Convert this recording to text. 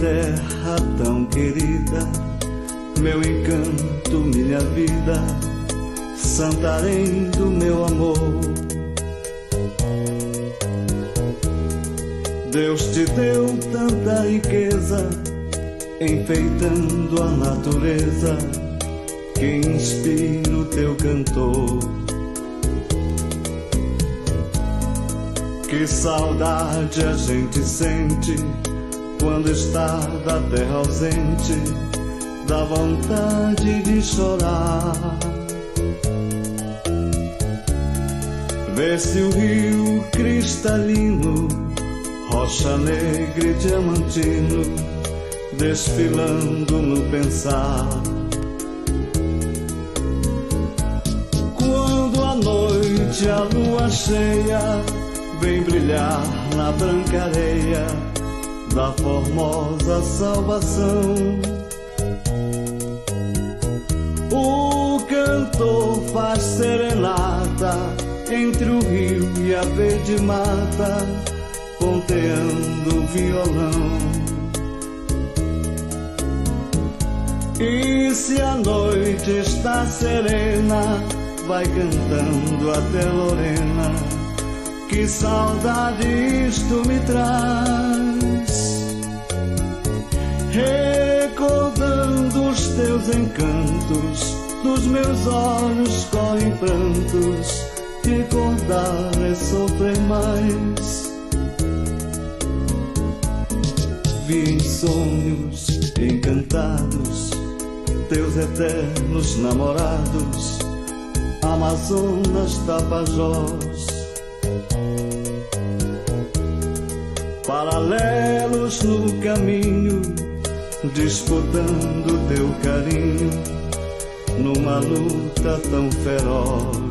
terra tão querida, meu encanto, minha vida, Santarém do meu amor. Deus te deu tanta riqueza, enfeitando a natureza, que inspira o teu cantor. Que saudade a gente sente quando está da terra ausente, dá vontade de chorar. Vê-se o rio cristalino, rocha negra e diamantino, desfilando no pensar. Quando à noite a lua cheia vem brilhar na branca areia da formosa salvação, o cantor faz serenata entre o rio e a verde mata, ponteando o violão. E se a noite está serena, vai cantando até Lorena. Que saudade isto me traz, recordando os teus encantos, dos meus olhos correm prantos, recordar é sofrer mais. Vi em sonhos encantados teus eternos namorados, Amazonas, Tapajós, paralelos no caminho, disputando teu carinho, numa luta tão feroz.